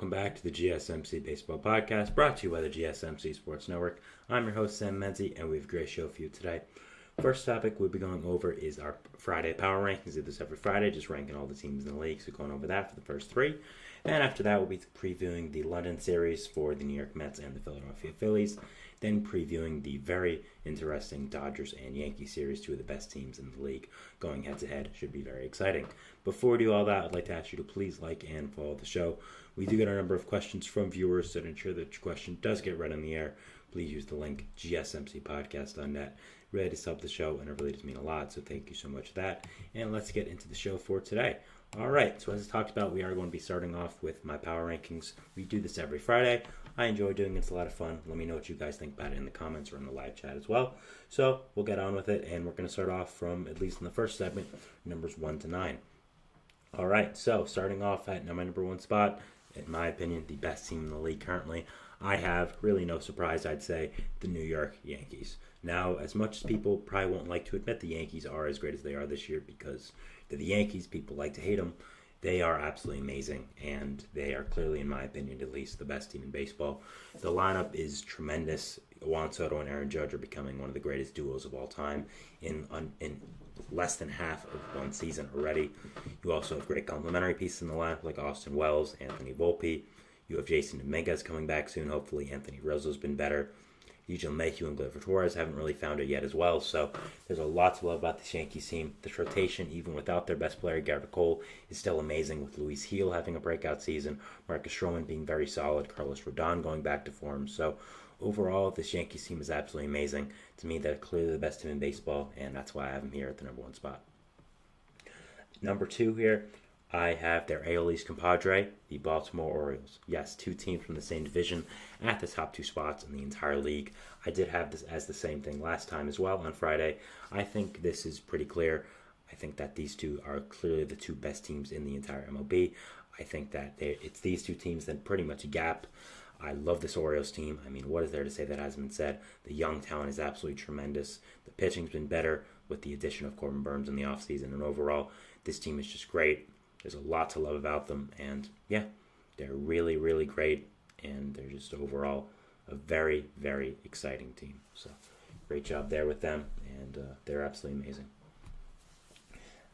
welcome back to the GSMC Baseball Podcast, brought to you by the GSMC Sports Network. I'm your host, Sam Menzi, and we have a great show for you today. First topic we'll be going over is our Friday Power Rankings. We do this every Friday, just ranking all the teams in the league, so going over that for the first three. And after that, we'll be previewing the London series for the New York Mets and the Philadelphia Phillies, then previewing the very interesting Dodgers and Yankees series, two of the best teams in the league, going head-to-head. Should be very exciting. Before we do all that, I'd like to ask you to please like and follow the show. We do get a number of questions from viewers, so to ensure that your question does get read on the air, please use the link gsmcpodcast.net. Really does help the show, and it really does mean a lot, so thank you so much for that. And let's get into the show for today. All right, so as I talked about, we are going to be starting off with my power rankings. We do this every Friday. I enjoy doing it. It's a lot of fun. Let me know what you guys think about it in the comments or in the live chat as well. So we'll get on with it, and we're going to start off from, at least in the first segment, numbers 1 to 9. All right, so starting off at my number one spot, in my opinion, the best team in the league currently, I have, really no surprise, I'd say, the New York Yankees. Now, as much as people probably won't like to admit the Yankees are as great as they are this year because they're the Yankees, people like to hate them, they are absolutely amazing, and they are clearly, in my opinion, at least the best team in baseball. The lineup is tremendous. Juan Soto and Aaron Judge are becoming one of the greatest duos of all time in less than half of one season already. You also have great complementary pieces in the lineup like Austin Wells, Anthony Volpe. You have Jason Dominguez coming back soon. Hopefully, Anthony Rizzo's been better. Eugene Mayhew and Gleyber Torres haven't really found it yet as well. So there's a lot to love about this Yankees team. This rotation, even without their best player, Garrett Cole, is still amazing, with Luis Gil having a breakout season, Marcus Stroman being very solid, Carlos Rodon going back to form. So overall, this Yankees team is absolutely amazing. To me, they're clearly the best team in baseball, and that's why I have them here at the number one spot. Number two here, I have their AL East compadre, the Baltimore Orioles. Yes, two teams from the same division at the top two spots in the entire league. I did have this as the same thing last time as well on Friday. I think this is pretty clear. I think that these two are clearly the two best teams in the entire MLB. I think that it's these two teams that pretty much a gap. I love this Orioles team. I mean, what is there to say that hasn't been said? The young talent is absolutely tremendous. The pitching's been better with the addition of Corbin Burns in the offseason, and overall, this team is just great. There's a lot to love about them, and yeah, they're really, really great, and they're just overall a very, very exciting team. So great job there with them, and they're absolutely amazing.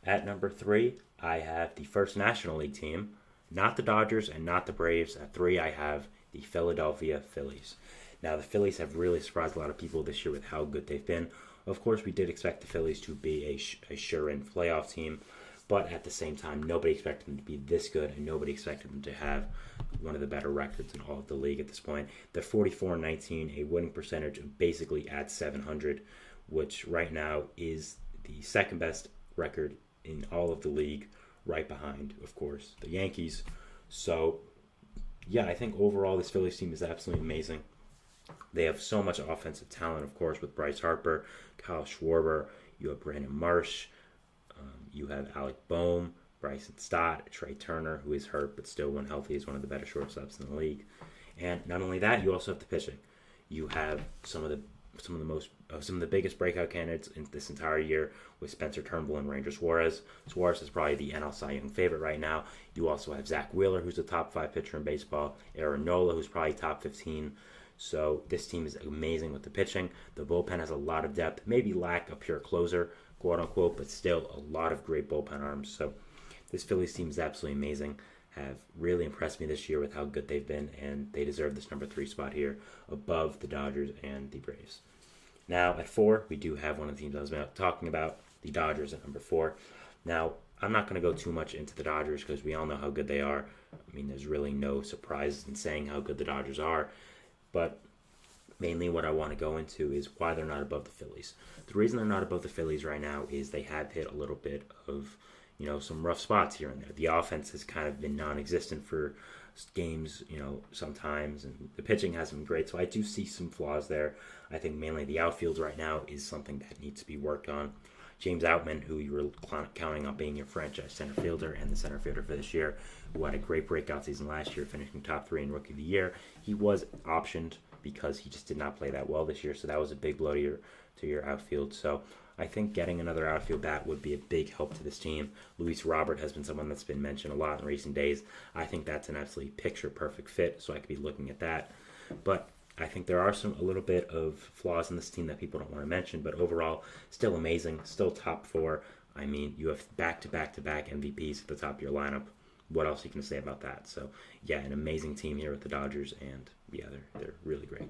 At number 3, I have the first National League team, not the Dodgers and not the Braves. At 3, I have the Philadelphia Phillies. Now, the Phillies have really surprised a lot of people this year with how good they've been. Of course, we did expect the Phillies to be a sure-in playoff team, but at the same time, nobody expected them to be this good, and nobody expected them to have one of the better records in all of the league at this point. They're 44-19, a winning percentage of basically at .700, which right now is the second best record in all of the league, right behind, of course, the Yankees. So, yeah, I think overall this Phillies team is absolutely amazing. They have so much offensive talent, of course, with Bryce Harper, Kyle Schwarber, you have Brandon Marsh, you have Alec Boehm, Bryson Stott, Trey Turner, who is hurt but still, when healthy, is one of the better shortstops in the league. And not only that, you also have the pitching. You have some of the biggest breakout candidates in this entire year with Spencer Turnbull and Ranger Suarez. Suarez is probably the NL Cy Young favorite right now. You also have Zach Wheeler, who's a top 5 pitcher in baseball. Aaron Nola, who's probably top 15. So this team is amazing with the pitching. The bullpen has a lot of depth, maybe lack a pure closer, quote unquote, but still a lot of great bullpen arms. So this Phillies team is absolutely amazing. Have really impressed me this year with how good they've been, and they deserve this number 3 spot here above the Dodgers and the Braves. Now at 4, we do have one of the teams I was talking about, the Dodgers at number 4. Now, I'm not going to go too much into the Dodgers because we all know how good they are. I mean, there's really no surprise in saying how good the Dodgers are. But mainly what I want to go into is why they're not above the Phillies. The reason they're not above the Phillies right now is they have hit a little bit of, some rough spots here and there. The offense has kind of been non-existent for games, sometimes, and the pitching hasn't been great. So I do see some flaws there. I think mainly the outfield right now is something that needs to be worked on. James Outman, who you were counting on being your franchise center fielder and the center fielder for this year, who had a great breakout season last year, finishing top 3 in Rookie of the Year, he was optioned because he just did not play that well this year. So that was a big blow to your outfield. So I think getting another outfield bat would be a big help to this team. Luis Robert has been someone that's been mentioned a lot in recent days. I think that's an absolutely picture-perfect fit, so I could be looking at that. But I think there are a little bit of flaws in this team that people don't want to mention, but overall, still amazing, still top four. I mean, you have back-to-back-to-back MVPs at the top of your lineup. What else are you going to say about that? So, yeah, an amazing team here with the Dodgers, and yeah, they're really great.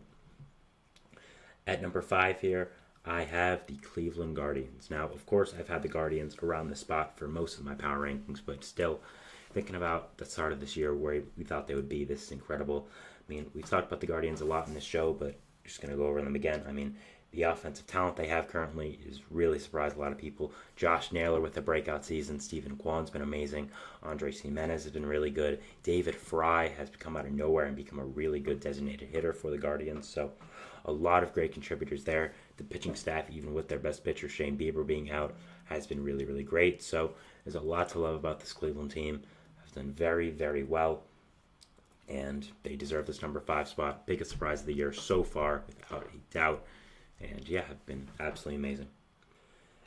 At number 5 here, I have the Cleveland Guardians. Now, of course, I've had the Guardians around this spot for most of my power rankings, but still, thinking about the start of this year where we thought they would be this incredible. I mean, we've talked about the Guardians a lot in this show, but just going to go over them again. I mean, the offensive talent they have currently is really surprised a lot of people. Josh Naylor with a breakout season. Stephen Kwan's been amazing. Andres Jimenez has been really good. David Fry has come out of nowhere and become a really good designated hitter for the Guardians. So a lot of great contributors there. The pitching staff, even with their best pitcher, Shane Bieber, being out, has been really, really great. So there's a lot to love about this Cleveland team. Have done very, very well. And they deserve this number 5 spot. Biggest surprise of the year so far, without a doubt. And yeah, have been absolutely amazing.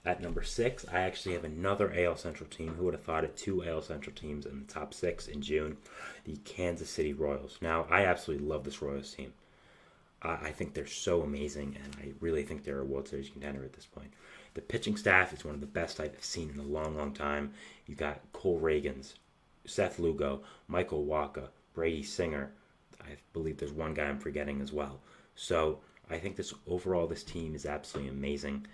At number 6, I actually have another AL Central team. Who would have thought it? 2 AL Central teams in the top 6 in June. The Kansas City Royals. Now, I absolutely love this Royals team. I think they're so amazing, and I really think they're a World Series contender at this point. The pitching staff is one of the best I've seen in a long, long time. You got Cole Reagans, Seth Lugo, Michael Wacha, Brady Singer. I believe there's one guy I'm forgetting as well. So I think this team is absolutely amazing,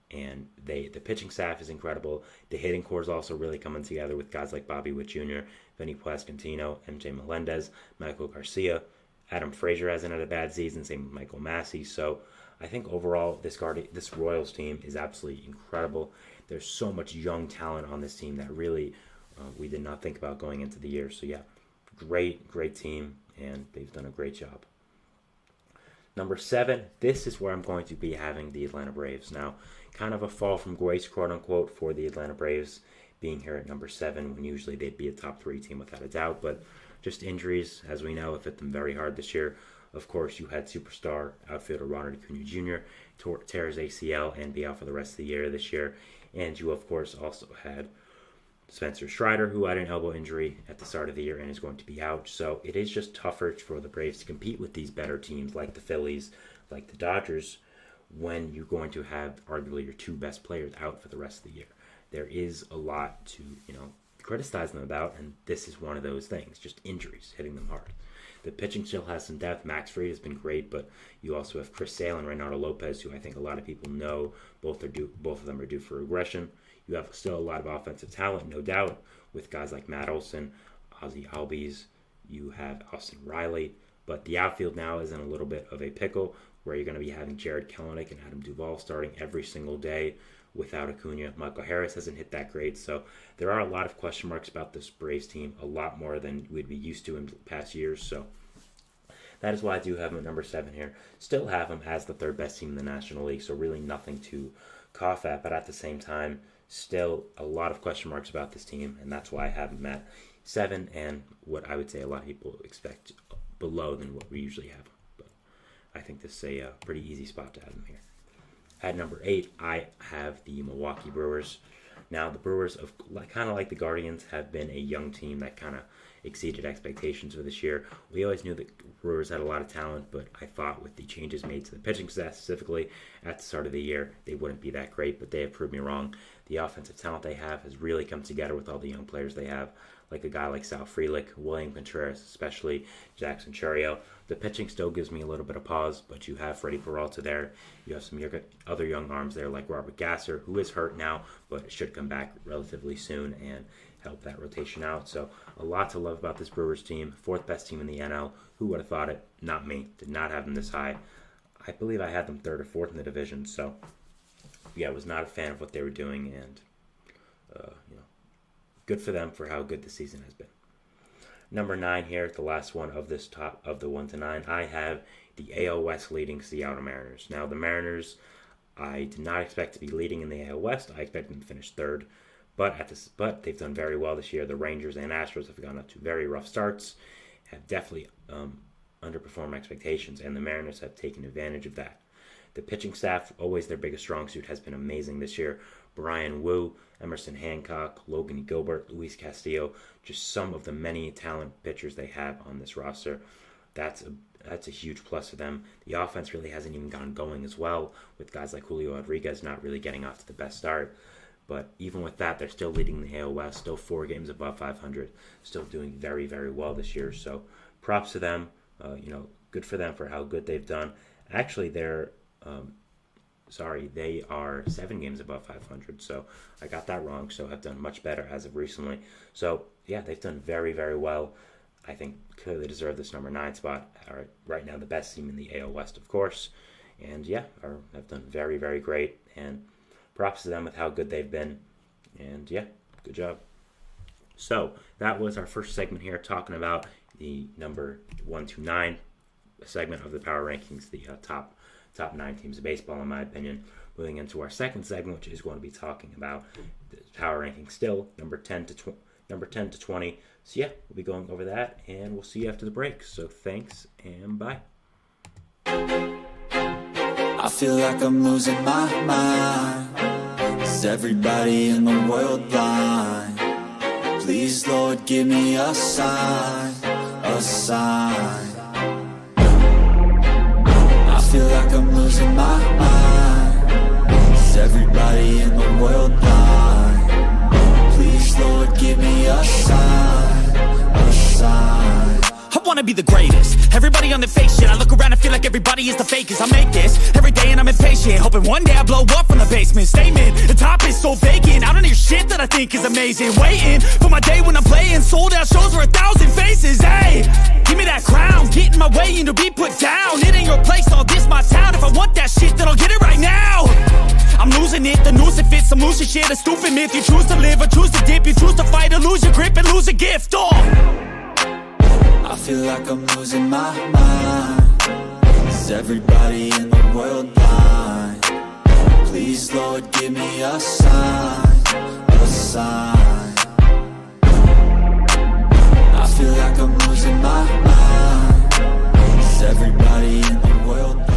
and the pitching staff is incredible. The hitting core is also really coming together with guys like Bobby Witt Jr., Vinny Pasquantino, MJ Melendez, Michael Garcia. Adam Frazier hasn't had a bad season, same with Michael Massey. So I think overall this Royals team is absolutely incredible. There's so much young talent on this team that really we did not think about going into the year. So yeah, great team, and they've done a great job. Number 7, this is where I'm going to be having the Atlanta Braves. Now, kind of a fall from grace, quote-unquote, for the Atlanta Braves being here at number 7 when usually they'd be a top 3 team without a doubt. But just injuries, as we know, have hit them very hard this year. Of course, you had superstar outfielder Ronald Acuna Jr. tear his ACL and be out for the rest of the year this year. And you, of course, also had Spencer Strider, who had an elbow injury at the start of the year and is going to be out. So it is just tougher for the Braves to compete with these better teams like the Phillies, like the Dodgers, when you're going to have arguably your 2 best players out for the rest of the year. There is a lot to, criticize them about, and this is one of those things, just injuries hitting them hard. The pitching still has some depth. Max Fried has been great, but you also have Chris Sale and Reynaldo Lopez, who I think a lot of people know both of them are due for regression. You have still a lot of offensive talent, no doubt, with guys like Matt Olson, Ozzie Albies. You have Austin Riley, but the outfield now is in a little bit of a pickle where you're going to be having Jared Kelenic and Adam Duvall starting every single day without Acuna. Michael Harris hasn't hit that great, so there are a lot of question marks about this Braves team, a lot more than we'd be used to in past years. So that is why I do have him at number 7 here. Still have him as the 3rd best team in the National League, so really nothing to cough at, but at the same time, still a lot of question marks about this team, and that's why I have him at 7, and what I would say a lot of people expect below than what we usually have. But I think this is a pretty easy spot to have him here. At number 8, I have the Milwaukee Brewers. Now, the Brewers, kind of like the Guardians, have been a young team that kind of exceeded expectations for this year. We always knew that Brewers had a lot of talent, but I thought with the changes made to the pitching staff specifically at the start of the year, they wouldn't be that great, but they have proved me wrong. The offensive talent they have has really come together with all the young players they have, like a guy like Sal Frelick, William Contreras, especially Jackson Chourio. The pitching still gives me a little bit of pause, but you have Freddie Peralta there. You have some other young arms there like Robert Gasser, who is hurt now, but should come back relatively soon and help that rotation out. So a lot to love about this Brewers team. 4th best team in the NL. Who would have thought it? Not me. Did not have them this high. I believe I had them 3rd or 4th in the division. So yeah, I was not a fan of what they were doing, and good for them for how good the season has been. Number 9 here, the last one of this top of the 1 to 9, I have the AL West leading Seattle Mariners. Now, the Mariners, I did not expect to be leading in the AL West. I expected them to finish 3rd, but they've done very well this year. The Rangers and Astros have gone up to very rough starts, have definitely underperformed expectations, and the Mariners have taken advantage of that. The pitching staff, always their biggest strong suit, has been amazing this year. Brian Wu, Emerson Hancock, Logan Gilbert, Luis Castillo, just some of the many talent pitchers they have on this roster. That's a huge plus for them. The offense really hasn't even gotten going as well, with guys like Julio Rodriguez not really getting off to the best start. But even with that, they're still leading the AL West, still 4 games above 500, still doing very, very well this year. So props to them. Good for them for how good they've done. Actually, they are 7 games above 500. So I got that wrong. So have done much better as of recently. So yeah, they've done very, very well. I think clearly deserve this number 9 spot. Are right now the best team in the AL West, of course. And yeah, have done very, very great. And props to them with how good they've been. And yeah, good job. So that was our first segment here, talking about the number 1 to 9 segment of the power rankings, the top 9 teams of baseball, in my opinion. Moving into our second segment, which is going to be talking about the power rankings still, number 10 to 20. So yeah, we'll be going over that, and we'll see you after the break. So thanks, and bye. I feel like I'm losing my mind. Is everybody in the world blind? Please, Lord, give me a sign, a sign. I feel like I'm losing my mind. Is everybody in the world blind? Please, Lord, give me a sign, a sign. I wanna be the greatest. Everybody on their fake shit. I look around and feel like everybody is the fakest. I make this every day and I'm impatient, hoping one day I blow up from the basement. Statement, the top is so vacant. I don't hear shit that I think is amazing. Waiting for my day when I'm playing sold out shows for 1,000 faces. Hey, give me that crown, get in my way and to be put down. It ain't your place, all this my town. If I want that shit, then I'll get it right now. I'm losing it, the noose it fits. I'm losing shit, a stupid myth. You choose to live or choose to dip. You choose to fight or lose your grip and lose a gift. I feel like I'm losing my mind. Is everybody in the world blind? Please, Lord, give me a sign, a sign. I feel like I'm losing my mind. Is everybody in the world blind?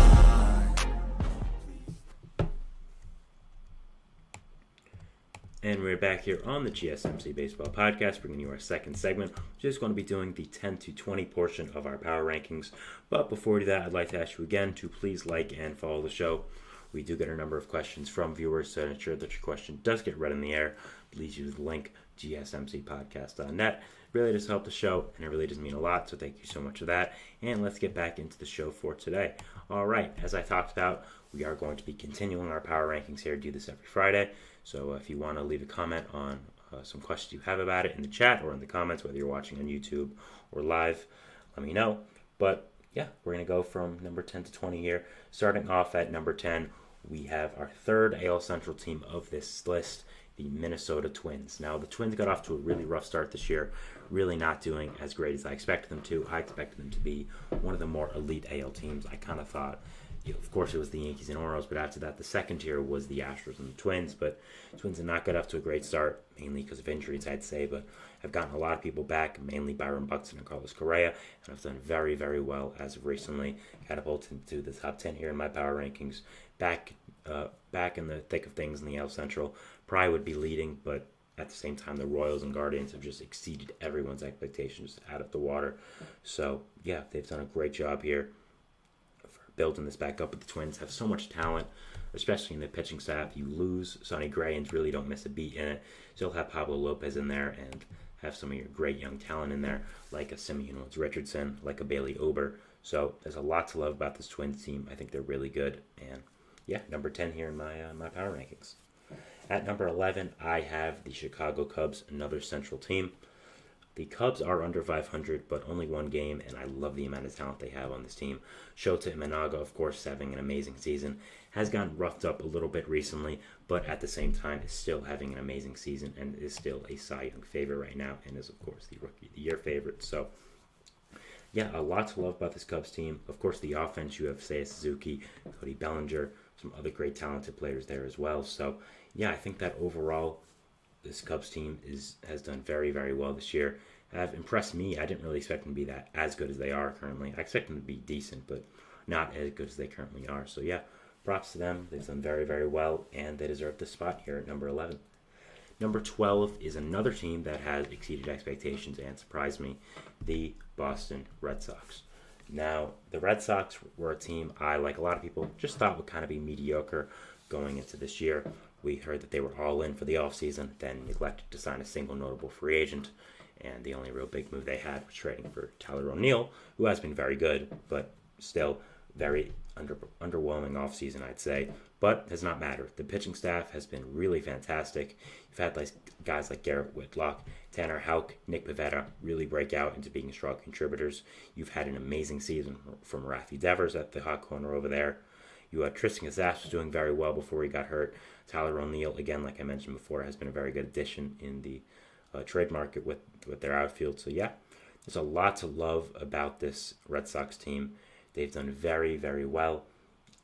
And we're back here on the GSMC Baseball Podcast, bringing you our second segment, which is going to be doing the 10 to 20 portion of our power rankings. But before we do that, I'd like to ask you again to please like and follow the show. We do get a number of questions from viewers, so to ensure that your question does get read in the air, please use the link gsmcpodcast.net. It really does help the show, and it really does mean a lot, so thank you so much for that. And let's get back into the show for today. All right, as I talked about, we are going to be continuing our power rankings here. Do this every Friday. So if you want to leave a comment on some questions you have about it in the chat or in the comments, whether you're watching on YouTube or live, let me know. But yeah, we're going to go from number 10 to 20 here. Starting off at number 10, we have our third AL Central team of this list, the Minnesota Twins. Now, the Twins got off to a really rough start this year, really not doing as great as I expected them to. I expected them to be one of the more elite AL teams. I kind of thought, of course, it was the Yankees and Orioles, but after that, the second tier was the Astros and the Twins. But Twins did not get off to a great start, mainly because of injuries, I'd say. But I've gotten a lot of people back, mainly Byron Buxton and Carlos Correa, and I've done very, very well as of recently. Catapulted into the top 10 here in my power rankings. Back in the thick of things in the AL Central. Probably would be leading, but at the same time, the Royals and Guardians have just exceeded everyone's expectations out of the water. So, yeah, they've done a great job here building this back up. But the Twins have so much talent, especially in the pitching staff. You lose Sonny Gray and really don't miss a beat in it. Still have Pablo Lopez in there and have some of your great young talent in there, like a Simeon Woods Richardson, like a Bailey Ober. So there's a lot to love about this Twins team. I think they're really good. And yeah, number 10 here in my power rankings. At number 11, I have the Chicago Cubs, another Central team. The Cubs are under 500, but only one game, and I love the amount of talent they have on this team. Shota Imanaga, of course, having an amazing season, has gotten roughed up a little bit recently, but at the same time is still having an amazing season and is still a Cy Young favorite right now, and is, of course, the Rookie of the Year favorite. So, yeah, a lot to love about this Cubs team. Of course, the offense, you have Seiya Suzuki, Cody Bellinger, some other great talented players there as well. So, yeah, I think that overall, this Cubs team has done very, very well this year. Have impressed me. I didn't really expect them to be as good as they are currently. I expect them to be decent, but not as good as they currently are. So yeah, props to them. They've done very, very well, and they deserve this spot here at number 11. Number 12 is another team that has exceeded expectations and surprised me, the Boston Red Sox. Now, the Red Sox were a team I, like a lot of people, just thought would kind of be mediocre going into this year. We heard that they were all in for the offseason, then neglected to sign a single notable free agent, and the only real big move they had was trading for Tyler O'Neill, who has been very good, but still very underwhelming offseason, I'd say. But has not mattered. The pitching staff has been really fantastic. You've had guys like Garrett Whitlock, Tanner Houck, Nick Pivetta really break out into being strong contributors. You've had an amazing season from Rafi Devers at the hot corner over there. You had Tristan Casas was doing very well before he got hurt. Tyler O'Neill, again, like I mentioned before, has been a very good addition in the trade market with their outfield. So yeah, there's a lot to love about this Red Sox team. They've done very, very well,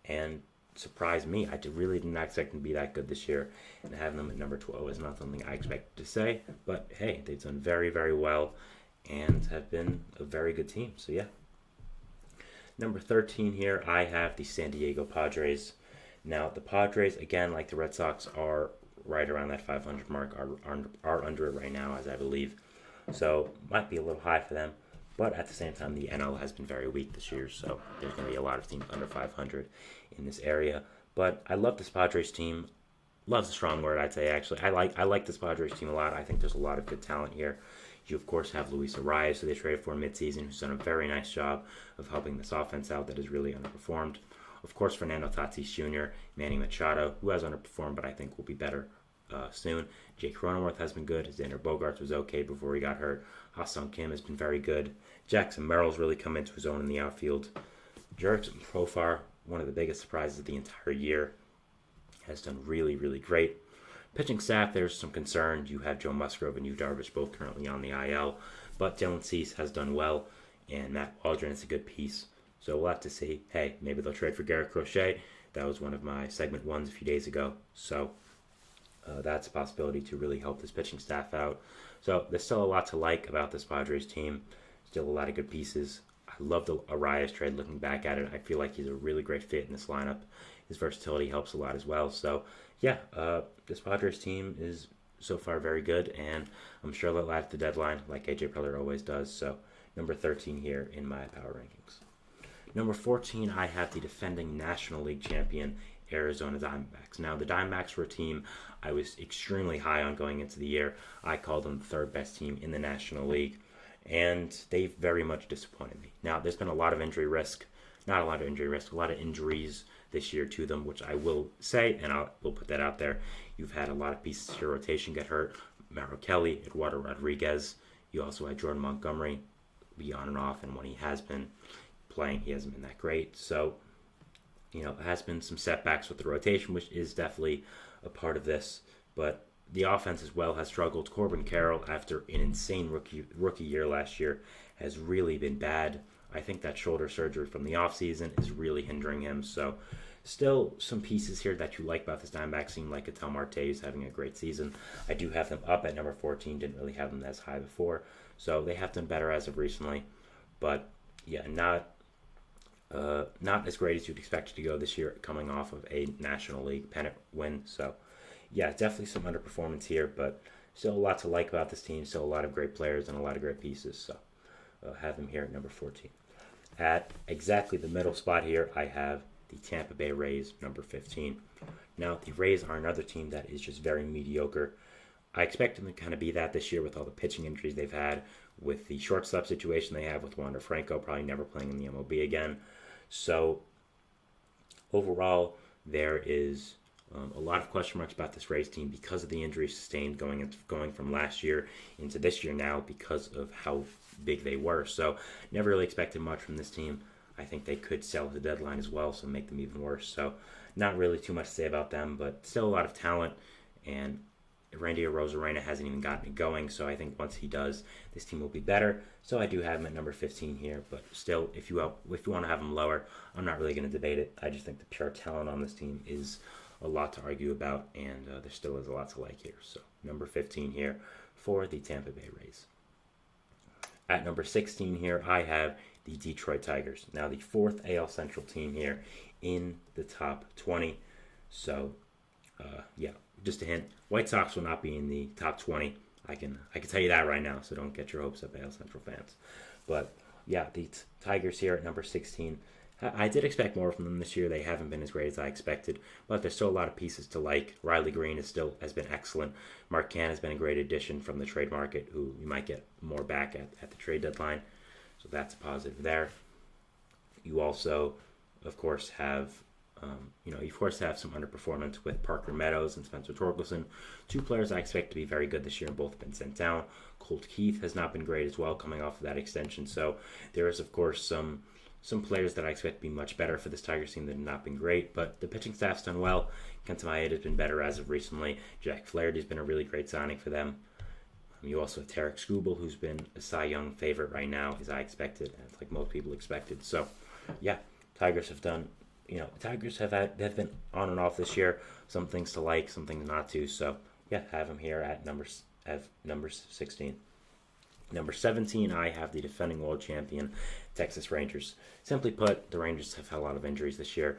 and surprised me. I really did not expect them to be that good this year, and having them at number 12 is not something I expected to say, but hey, they've done very, very well and have been a very good team. So yeah. Number 13 here, I have the San Diego Padres. Now, the Padres, again, like the Red Sox, are right around that 500 mark, are under it right now, as I believe. So, might be a little high for them. But at the same time, the NL has been very weak this year, so there's going to be a lot of teams under 500 in this area. But I love this Padres team. Love's a strong word, I'd say, actually. I like this Padres team a lot. I think there's a lot of good talent here. You, of course, have Luis Arias, who they traded for midseason, who's done a very nice job of helping this offense out that has really underperformed. Of course, Fernando Tatis Jr., Manny Machado, who has underperformed, but I think will be better soon. Jake Cronenworth has been good. Xander Bogaerts was okay before he got hurt. Ha-Sung Kim has been very good. Jackson Merrill's really come into his own in the outfield. Jurickson Profar, one of the biggest surprises of the entire year, has done really, really great. Pitching staff, there's some concern. You have Joe Musgrove and Yu Darvish both currently on the IL, but Dylan Cease has done well, and Matt Waldron is a good piece. So we'll have to see. Hey, maybe they'll trade for Garrett Crochet. That was one of my segment ones a few days ago. So that's a possibility to really help this pitching staff out. So there's still a lot to like about this Padres team. Still a lot of good pieces. I love the Arias trade. Looking back at it, I feel like he's a really great fit in this lineup. His versatility helps a lot as well. So yeah, this Padres team is so far very good, and I'm sure they'll add to the deadline like AJ Preller always does. So number 13 here in my power rankings. Number 14, I have the defending National League champion, Arizona Diamondbacks. Now, the Diamondbacks were a team I was extremely high on going into the year. I called them the third best team in the National League, and they've very much disappointed me. Now, there's been a lot of injury risk. Not a lot of injury risk, a lot of injuries this year to them, which I will say, and we'll put that out there. You've had a lot of pieces to your rotation get hurt. Merrill Kelly, Eduardo Rodriguez. You also had Jordan Montgomery be on and off, and when he has been playing, he hasn't been that great. So, there has been some setbacks with the rotation, which is definitely a part of this. But the offense as well has struggled. Corbin Carroll, after an insane rookie year last year, has really been bad. I think that shoulder surgery from the offseason is really hindering him. So still some pieces here that you like about this Diamondbacks team, like Ketel Marte, who's having a great season. I do have them up at number 14. Didn't really have them as high before. So they have done better as of recently. But yeah, not as great as you'd expect it to go this year, coming off of a National League pennant win. So yeah, definitely some underperformance here, but still a lot to like about this team. Still a lot of great players and a lot of great pieces. So have them here at number 14. At exactly the middle spot here, I have the Tampa Bay Rays, number 15. Now, the Rays are another team that is just very mediocre. I expect them to kind of be that this year with all the pitching injuries they've had, with the shortstop situation they have with Wander Franco probably never playing in the MLB again. So, overall, there is a lot of question marks about this Rays team because of the injuries sustained going from last year into this year now because of how big they were. So, never really expected much from this team. I think they could sell at the deadline as well, so make them even worse. So, not really too much to say about them, but still a lot of talent. And Randy Arozarena hasn't even gotten it going, so I think once he does, this team will be better. So I do have him at number 15 here, but still, if you want to have him lower, I'm not really going to debate it. I just think the pure talent on this team is a lot to argue about, and there still is a lot to like here. So number 15 here for the Tampa Bay Rays. At number 16 here, I have the Detroit Tigers. Now the fourth AL Central team here in the top 20. So, just a hint. White Sox will not be in the top 20. I can tell you that right now, so don't get your hopes up, AL Central fans. But, yeah, the Tigers here at number 16. I did expect more from them this year. They haven't been as great as I expected, but there's still a lot of pieces to like. Riley Green has been excellent. Mark Canha has been a great addition from the trade market, who you might get more back at the trade deadline. So that's a positive there. You also, of course, have some underperformance with Parker Meadows and Spencer Torkelson, two players I expect to be very good this year, and both have been sent down. Colt Keith has not been great as well, coming off of that extension. So there is, of course, some players that I expect to be much better for this Tigers team that have not been great, but the pitching staff's done well. Kenta Maeda has been better as of recently. Jack Flaherty's been a really great signing for them. You also have Tarek Skubal, who's been a Cy Young favorite right now, as I expected, and like most people expected. So, yeah, Tigers have done. Tigers they've been on and off this year. Some things to like, some things not to. So, yeah, have them here at number 16. Number 17, I have the defending world champion, Texas Rangers. Simply put, the Rangers have had a lot of injuries this year.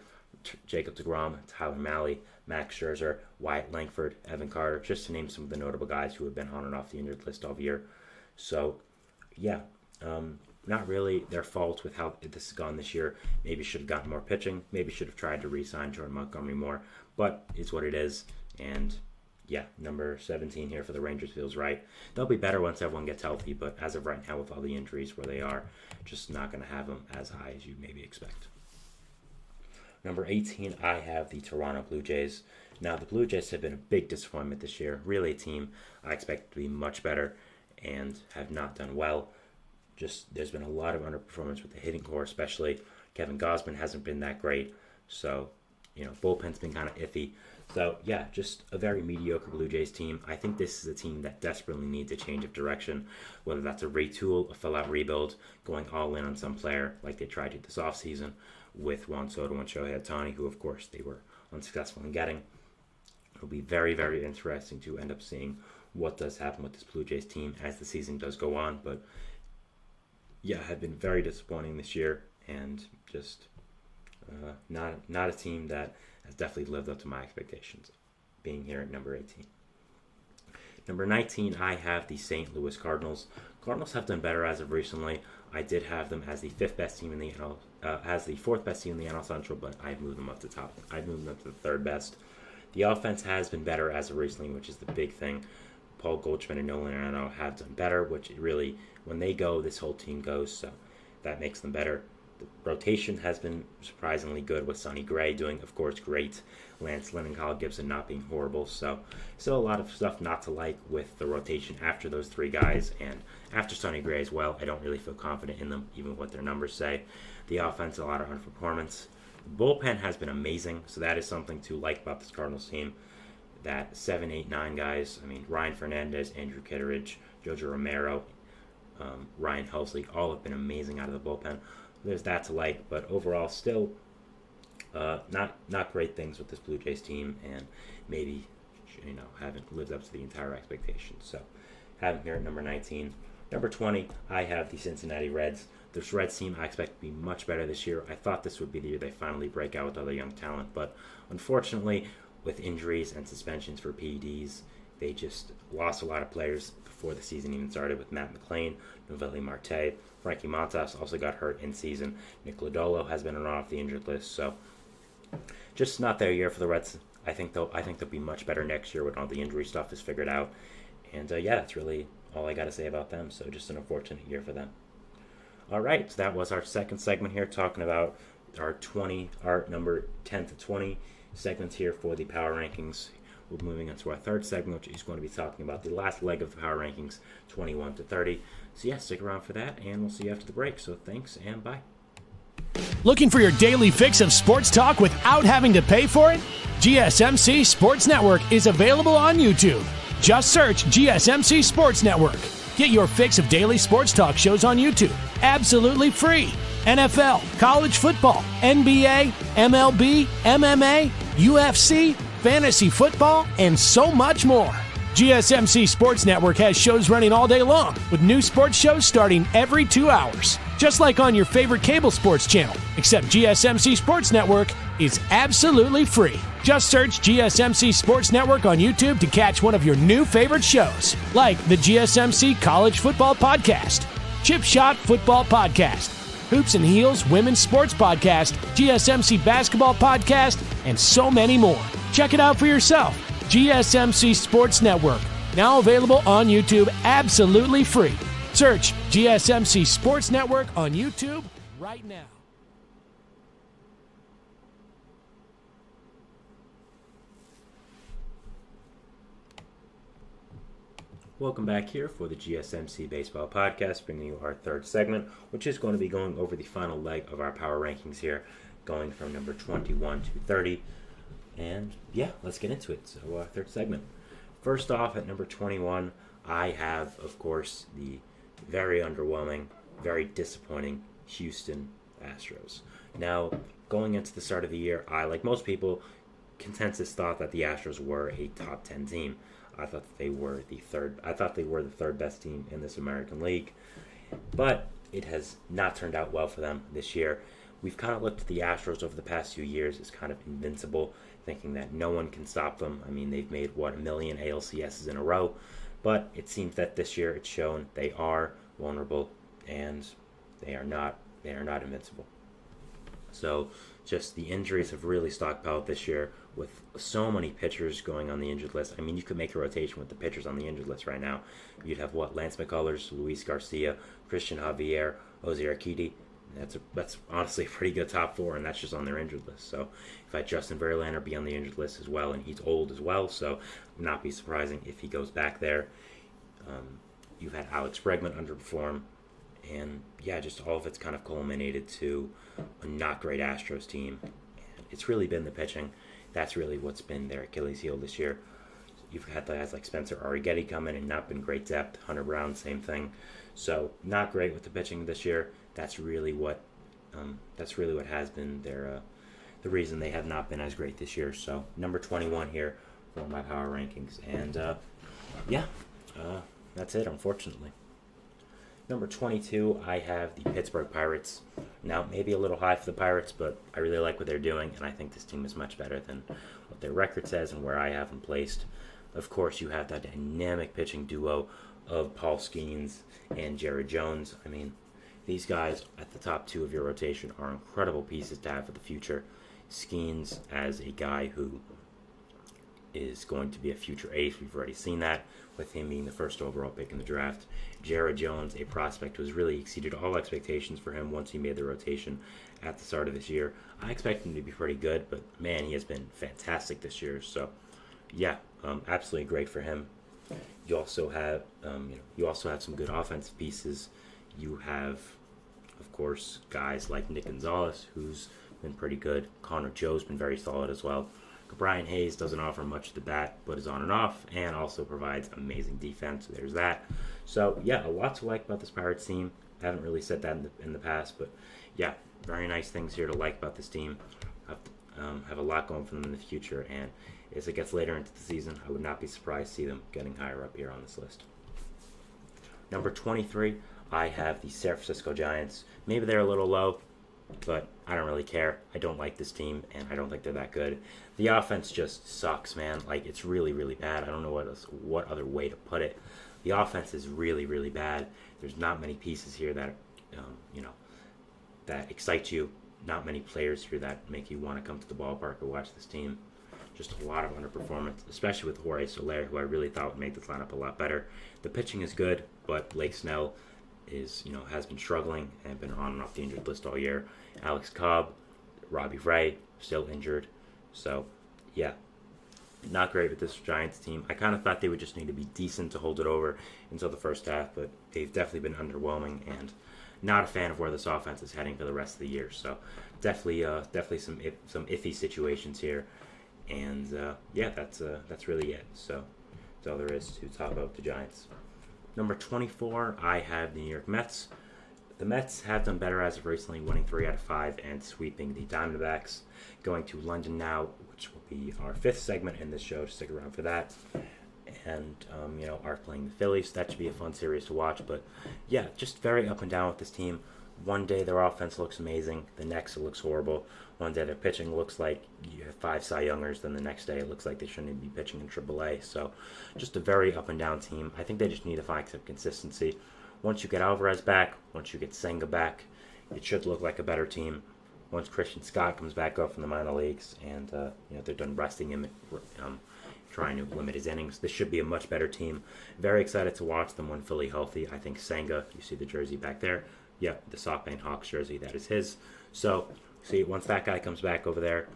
Jacob deGrom, Tyler Mahle, Max Scherzer, Wyatt Langford, Evan Carter, just to name some of the notable guys who have been on and off the injured list all year. So, yeah, not really their fault with how this has gone this year. Maybe should have gotten more pitching. Maybe should have tried to re-sign Jordan Montgomery more. But it's what it is. And, yeah, number 17 here for the Rangers feels right. They'll be better once everyone gets healthy. But as of right now, with all the injuries where they are, just not going to have them as high as you maybe expect. Number 18, I have the Toronto Blue Jays. Now, the Blue Jays have been a big disappointment this year. Really a team I expect to be much better and have not done well. Just there's been a lot of underperformance with the hitting core, especially. Kevin Gausman hasn't been that great. So, bullpen's been kind of iffy. So, yeah, just a very mediocre Blue Jays team. I think this is a team that desperately needs a change of direction, whether that's a retool, a full-out rebuild, going all in on some player like they tried to this offseason with Juan Soto and Shohei Ohtani, who, of course, they were unsuccessful in getting. It'll be very, very interesting to end up seeing what does happen with this Blue Jays team as the season does go on. But, yeah, have been very disappointing this year and just not a team that has definitely lived up to my expectations, being here at number 18. Number 19, I have the St. Louis Cardinals. Cardinals have done better as of recently. I did have them as the fourth best team in the NL Central, but I've moved them up to top. I've moved them up to the third best. The offense has been better as of recently, which is the big thing. Paul Goldschmidt and Nolan Arenado have done better, which really, when they go, this whole team goes, so that makes them better. The rotation has been surprisingly good with Sonny Gray doing, of course, great. Lance Lynn and Kyle Gibson not being horrible. So still a lot of stuff not to like with the rotation after those three guys. And after Sonny Gray as well, I don't really feel confident in them, even what their numbers say. The offense, a lot of underperformance. The bullpen has been amazing, so that is something to like about this Cardinals team. That 7, 8, 9 guys, Ryan Fernandez, Andrew Kitteridge, Jojo Romero, Ryan Helsley, all have been amazing out of the bullpen. There's that to like, but overall still not great things with this Blue Jays team, and maybe haven't lived up to the entire expectations. So have them here at number 19. Number 20, I have the Cincinnati Reds. This Reds team I expect to be much better this year. I thought this would be the year they finally break out with other young talent, but unfortunately, with injuries and suspensions for PEDs, they just lost a lot of players before the season even started, with Matt McLain, Noelvi Marte. Frankie Montas also got hurt in season. Nick Lodolo has been off the injured list, so just not their year for the Reds. I think they'll be much better next year when all the injury stuff is figured out. And that's really all I got to say about them. So just an unfortunate year for them. All right, so that was our second segment here, talking about our number 10 to 20 segments here for the power rankings. We're moving on to our third segment, which is going to be talking about the last leg of the power rankings, 21 to 30. So stick around for that, and we'll see you after the break. So thanks, and bye. Looking for your daily fix of sports talk without having to pay for it? GSMC Sports Network is available on YouTube. Just search GSMC Sports Network. Get your fix of daily sports talk shows on YouTube, absolutely free. NFL, college football, NBA, MLB, MMA, UFC, fantasy football, and so much more. GSMC Sports Network has shows running all day long, with new sports shows starting every 2 hours. just like on your favorite cable sports channel, except GSMC Sports Network is absolutely free. Just search GSMC Sports Network on YouTube to catch one of your new favorite shows, like the GSMC College Football Podcast, Chip Shot Football Podcast, Hoops and Heels Women's Sports Podcast, GSMC Basketball Podcast, and so many more. Check it out for yourself. GSMC Sports Network, now available on YouTube absolutely free. Search GSMC Sports Network on YouTube right now. Welcome back here for the GSMC Baseball Podcast, bringing you our third segment, which is going to be going over the final leg of our power rankings here, going from number 21 to 30. And yeah, let's get into it. So, third segment. First off, at number 21, I have, of course, the very underwhelming, very disappointing Houston Astros. Now, going into the start of the year, I, like most people, consensus thought that the Astros were a top 10 team. I thought that they were the third best team in this American League. But it has not turned out well for them this year. We've kind of looked at the Astros over the past few years as kind of invincible, thinking that no one can stop them. I mean, they've made, a million ALCSs in a row. But it seems that this year it's shown they are vulnerable and they are not invincible. So just the injuries have really stockpiled this year with so many pitchers going on the injured list. I mean, you could make a rotation with the pitchers on the injured list right now. You'd have Lance McCullers, Luis Garcia, Christian Javier, Jose Urquidy. That's honestly a pretty good top four, and that's just on their injured list. So if I had Justin Verlander be on the injured list as well, and he's old as well, so not be surprising if he goes back there. You've had Alex Bregman underperform, and yeah, just all of it's kind of culminated to a not great Astros team. And it's really been the pitching. That's really what's been their Achilles heel this year. You've had guys like Spencer Arrighetti come in and not been great depth. Hunter Brown, same thing. So not great with the pitching this year. That's really what has been the reason they have not been as great this year. So number 21 here for my power rankings, and that's it, unfortunately. Number 22, I have the Pittsburgh Pirates. Now, maybe a little high for the Pirates, but I really like what they're doing, and I think this team is much better than what their record says and where I have them placed. Of course, you have that dynamic pitching duo of Paul Skeens and Jared Jones. I mean, these guys at the top two of your rotation are incredible pieces to have for the future. Skeens as a guy who is going to be a future ace. We've already seen that with him being the first overall pick in the draft. Jared Jones, a prospect who has really exceeded all expectations for him once he made the rotation at the start of this year. I expect him to be pretty good, but man, he has been fantastic this year. So, yeah, absolutely great for him. You also have, some good offensive pieces. You have, of course, guys like Nick Gonzalez, who's been pretty good. Connor Joe's been very solid as well. Brian Hayes doesn't offer much at the bat, but is on and off, and also provides amazing defense. There's that. So, yeah, a lot to like about this Pirates team. I haven't really said that in the past, but, yeah, very nice things here to like about this team. Have a lot going for them in the future, and as it gets later into the season, I would not be surprised to see them getting higher up here on this list. Number 23, I have the San Francisco Giants. Maybe they're a little low, but I don't really care. I don't like this team, and I don't think they're that good. The offense just sucks, man. Like, it's really, really bad. I don't know what other way to put it. The offense is really, really bad. There's not many pieces here that, that excite you. Not many players here that make you want to come to the ballpark or watch this team. Just a lot of underperformance, especially with Jorge Soler, who I really thought would make this lineup a lot better. The pitching is good, but Blake Snell has been struggling and been on and off the injured list all year. Alex Cobb, Robbie Ray, still injured. So, yeah, not great with this Giants team. I kind of thought they would just need to be decent to hold it over until the first half, but they've definitely been underwhelming, and not a fan of where this offense is heading for the rest of the year. So, definitely some iffy situations here, and that's really it. So, that's all there is to talk about the Giants. Number 24, I have the New York Mets. The Mets have done better as of recently, winning 3 out of 5 and sweeping the Diamondbacks. Going to London now, which will be our 5th segment in this show. Stick around for that. And, are playing the Phillies. That should be a fun series to watch. But, yeah, just very up and down with this team. one day their offense looks amazing, the next it looks horrible. One day their pitching looks like you have 5 Cy Youngers, then the next day it looks like they shouldn't even be pitching in AAA. So just a very up and down team. I think they just need to find some consistency. Once you get Alvarez back, once you get Senga back, it should look like a better team. Once Christian Scott comes back up from the minor leagues and they're done resting him, trying to limit his innings, this should be a much better team. Very excited to watch them when fully healthy. I think Senga, you see the jersey back there, yeah, the SoftBank Hawks jersey, that is his. So, see, once that guy comes back over there,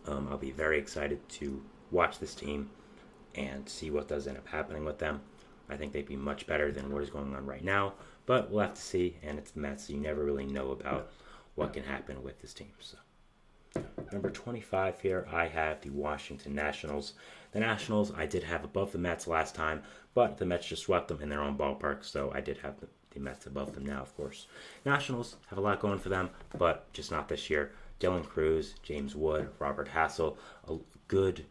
I'll be very excited to watch this team and see what does end up happening with them. I think they'd be much better than what is going on right now, but we'll have to see, and it's the Mets, so you never really know about what can happen with this team. So, number 25 here, I have the Washington Nationals. The Nationals I did have above the Mets last time, but the Mets just swept them in their own ballpark, so I did have the Mets above them now, of course. Nationals have a lot going for them, but just not this year. Dylan Cruz, James Wood, Robert Hassel,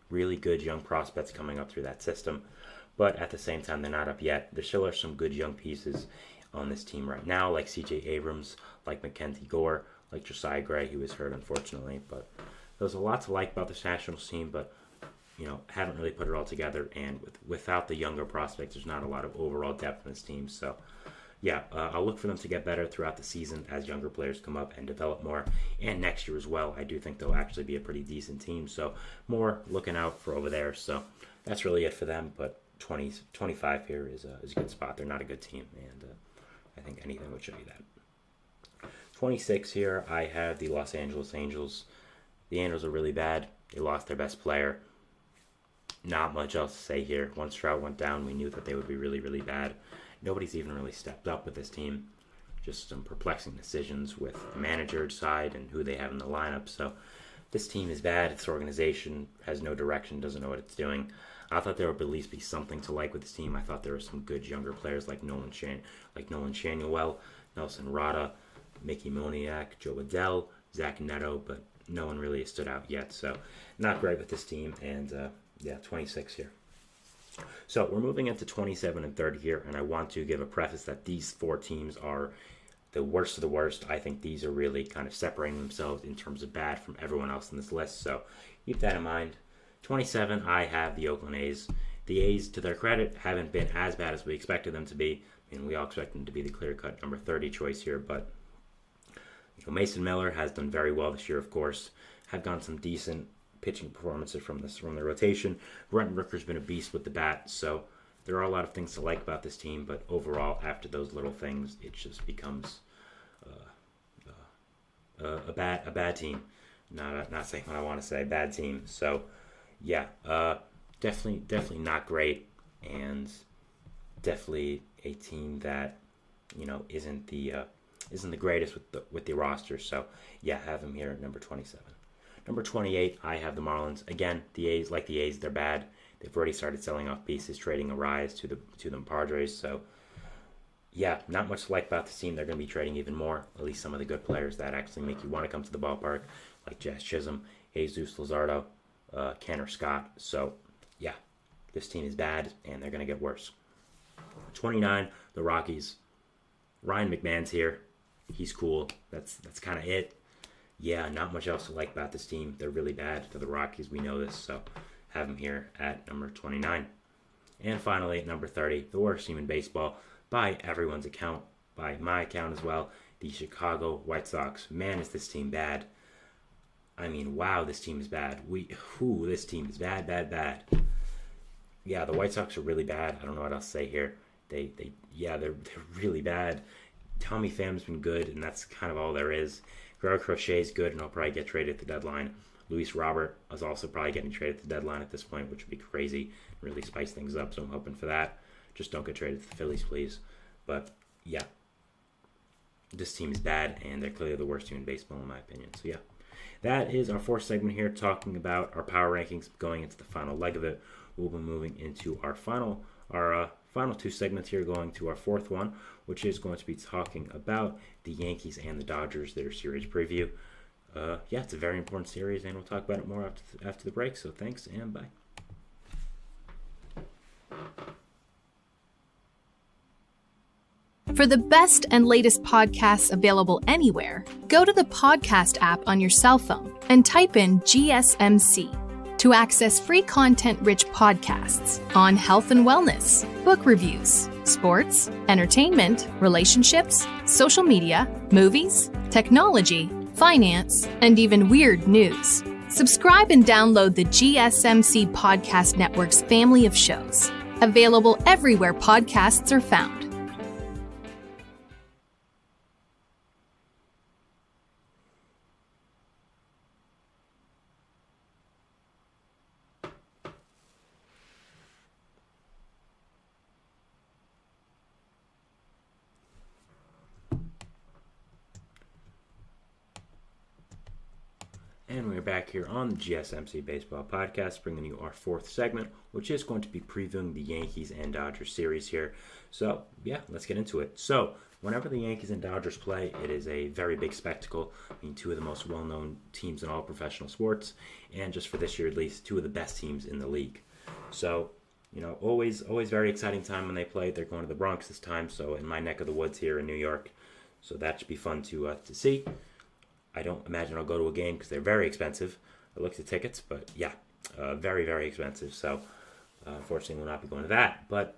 really good young prospects coming up through that system. But at the same time, they're not up yet. There still are some good young pieces on this team right now, like C.J. Abrams, like Mackenzie Gore, like Josiah Gray, who was hurt, unfortunately. But there's a lot to like about this Nationals team, but haven't really put it all together. And without the younger prospects, there's not a lot of overall depth in this team. So, yeah, I'll look for them to get better throughout the season as younger players come up and develop more. And next year as well, I do think they'll actually be a pretty decent team. So, more looking out for over there. So, that's really it for them. But 25 here is a good spot. They're not a good team, and I think anything would show you that. 26 here, I have the Los Angeles Angels. The Angels are really bad. They lost their best player. Not much else to say here. Once Trout went down, we knew that they would be really, really bad. Nobody's even really stepped up with this team. Just some perplexing decisions with the manager side and who they have in the lineup. So this team is bad. This organization has no direction, doesn't know what it's doing. I thought there would at least be something to like with this team. I thought there were some good younger players like Nolan Shanuel, Nelson Rada, Mickey Moniak, Joe Adell, Zach Neto, but no one really stood out yet. So not great with this team, and 26 here. So we're moving into 27 and 30 here, and I want to give a preface that these 4 teams are the worst of the worst. I think these are really kind of separating themselves in terms of bad from everyone else in this list, so keep that in mind. 27, I have the Oakland A's. The A's, to their credit, haven't been as bad as we expected them to be. I mean, we all expect them to be the clear-cut number 30 choice here, but Mason Miller has done very well this year, of course. Have gotten some decent pitching performances from the rotation. Brent Rooker's been a beast with the bat, so there are a lot of things to like about this team, but overall, after those little things, it just becomes a bad team. Not saying what I want to say, bad team. So, yeah, definitely not great, and definitely a team that isn't the greatest with the roster. So, yeah, have him here at number 27. Number 28, I have the Marlins. Again, the A's, they're bad. They've already started selling off pieces, trading a rise to the Padres. So, yeah, not much to like about the team. They're going to be trading even more. At least some of the good players that actually make you want to come to the ballpark, like Jazz Chisholm, Jesus Luzardo, Tanner Scott. So, yeah, this team is bad, and they're going to get worse. 29, the Rockies. Ryan McMahon's here. He's cool. That's kind of it. Yeah, not much else to like about this team. They're really bad. To the Rockies, we know this, so have them here at number 29. And finally, at number 30, the worst team in baseball, by everyone's account, by my account as well, the Chicago White Sox. Man, is this team bad. I mean, wow, this team is bad. This team is bad. Yeah, the White Sox are really bad. I don't know what else to say here. They're really bad. Tommy Pham's been good, and that's kind of all there is. Greg Crochet's good, and he'll probably get traded at the deadline. Luis Robert is also probably getting traded at the deadline at this point, which would be crazy. Really spice things up, so I'm hoping for that. Just don't get traded to the Phillies, please. But, yeah. This team is bad, and they're clearly the worst team in baseball, in my opinion. So, yeah. That is our fourth segment here, talking about our power rankings going into the final leg of it. We'll be moving into our final 2 segments here, going to our fourth one, which is going to be talking about the Yankees and the Dodgers, their series preview. It's a very important series, and we'll talk about it more after the break. So thanks, and bye. For the best and latest podcasts available anywhere, go to the podcast app on your cell phone and type in GSMC to access free content-rich podcasts on health and wellness, book reviews, sports, entertainment, relationships, social media, movies, technology, finance, and even weird news. Subscribe and download the GSMC Podcast Network's family of shows, available everywhere podcasts are found. And we're back here on the GSMC Baseball Podcast, bringing you our fourth segment, which is going to be previewing the Yankees and Dodgers series here. So, yeah, let's get into it. So, whenever the Yankees and Dodgers play, it is a very big spectacle. I mean, two of the most well-known teams in all professional sports, and just for this year at least, two of the best teams in the league. So, always very exciting time when they play. They're going to the Bronx this time, so in my neck of the woods here in New York. So that should be fun to see. I don't imagine I'll go to a game because they're very expensive. I looked at tickets, but yeah, very, very expensive. So unfortunately, we'll not be going to that. But